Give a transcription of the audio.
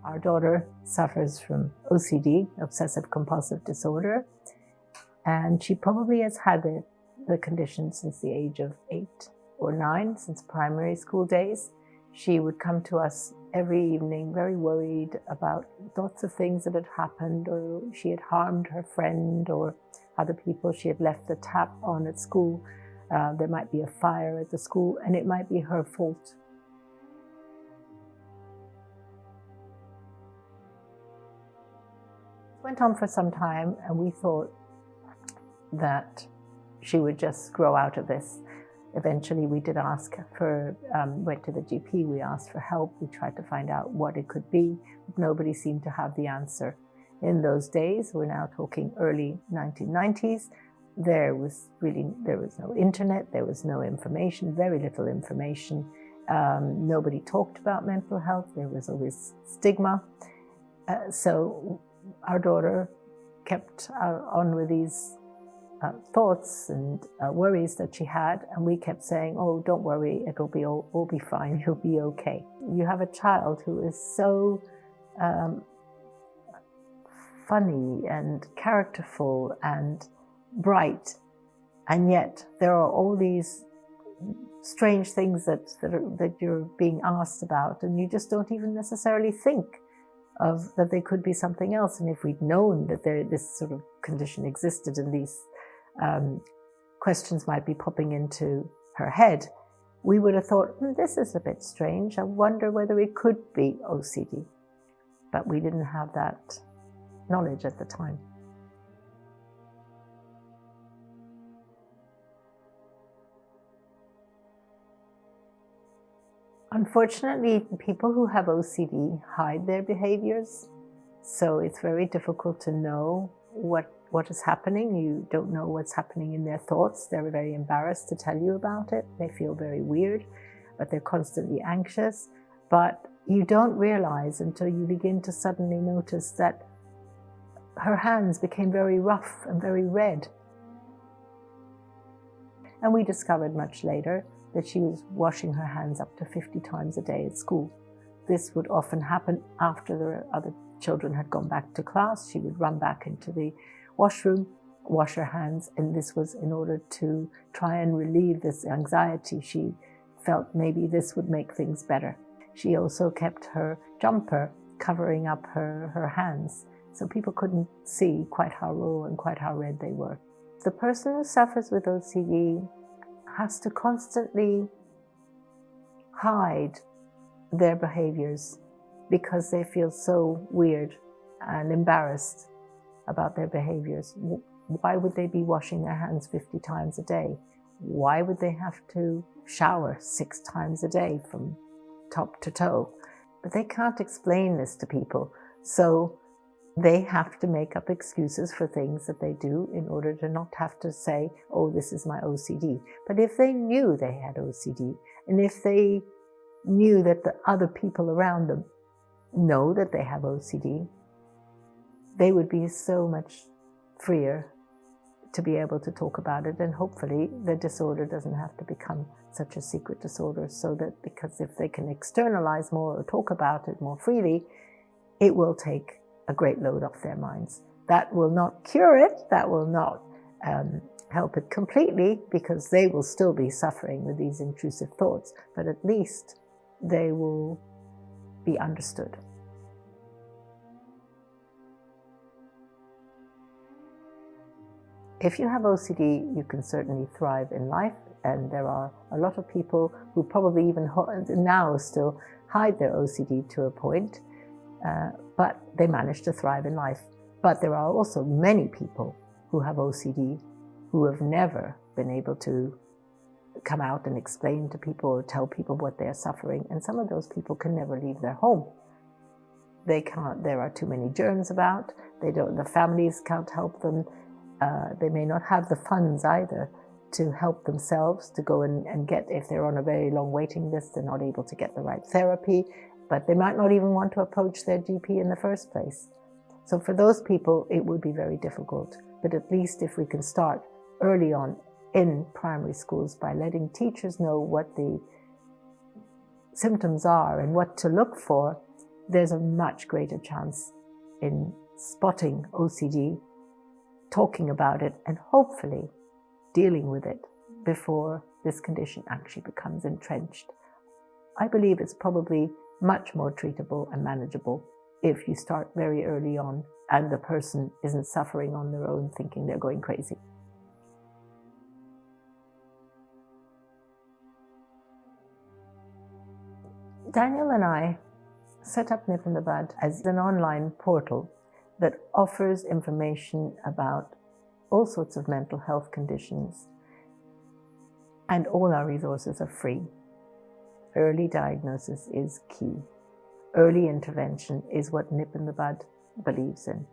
Our daughter suffers from OCD, obsessive compulsive disorder, and she probably has had the condition since the age of 8 or 9, since primary school days. She would come to us every evening very worried about lots of things that had happened, or she had harmed her friend or other people. She had left the tap on at school. There might be a fire at the school, and it might be her fault. It went on for some time, and we thought that she would just grow out of this. Eventually, we did ask for, went to the GP, we asked for help, we tried to find out what it could be. Nobody seemed to have the answer. In those days, we're now talking early 1990s, there was no internet, there was no information, very little information. Nobody talked about mental health, there was always stigma. So our daughter kept on with these thoughts and worries that she had, and we kept saying, oh, don't worry, it'll be all be fine, you'll be okay. You have a child who is so funny and characterful and bright, and yet there are all these strange things that you're being asked about, and you just don't even necessarily think of that they could be something else. And if we'd known that this sort of condition existed and these questions might be popping into her head, we would have thought, this is a bit strange, I wonder whether it could be OCD. But we didn't have that knowledge at the time. Unfortunately, people who have OCD hide their behaviors, so it's very difficult to know what is happening. You don't know what's happening in their thoughts. They're very embarrassed to tell you about it. They feel very weird, but they're constantly anxious. But you don't realize until you begin to suddenly notice that her hands became very rough and very red. And we discovered much later that she was washing her hands up to 50 times a day at school. This would often happen after the other children had gone back to class. She would run back into the washroom, wash her hands, and this was in order to try and relieve this anxiety. She felt maybe this would make things better. She also kept her jumper covering up her hands, so people couldn't see quite how raw and quite how red they were. The person who suffers with OCD has to constantly hide their behaviors because they feel so weird and embarrassed about their behaviors. Why would they be washing their hands 50 times a day? Why would they have to shower 6 times a day from top to toe? But they can't explain this to people, so they have to make up excuses for things that they do in order to not have to say, oh, this is my OCD. But if they knew they had OCD, and if they knew that the other people around them know that they have OCD, they would be so much freer to be able to talk about it, and hopefully the disorder doesn't have to become such a secret disorder, so that because if they can externalize more or talk about it more freely, it will take a great load off their minds. That will not cure it, that will not help it completely, because they will still be suffering with these intrusive thoughts, but at least they will be understood. If you have OCD, you can certainly thrive in life, and there are a lot of people who probably even now still hide their OCD to a point, but they manage to thrive in life. But there are also many people who have OCD who have never been able to come out and explain to people or tell people what they're suffering, and some of those people can never leave their home. They can't, there are too many germs about, the families can't help them, they may not have the funds either to help themselves to go and get, if they're on a very long waiting list, they're not able to get the right therapy, but they might not even want to approach their GP in the first place. So for those people, it would be very difficult. But at least if we can start early on in primary schools by letting teachers know what the symptoms are and what to look for, there's a much greater chance in spotting OCD, talking about it, and hopefully dealing with it before this condition actually becomes entrenched. I believe it's probably much more treatable and manageable if you start very early on and the person isn't suffering on their own thinking they're going crazy. Daniel and I set up Nip in the Bud as an online portal that offers information about all sorts of mental health conditions, and all our resources are free. Early diagnosis is key. Early intervention is what Nip in the Bud believes in.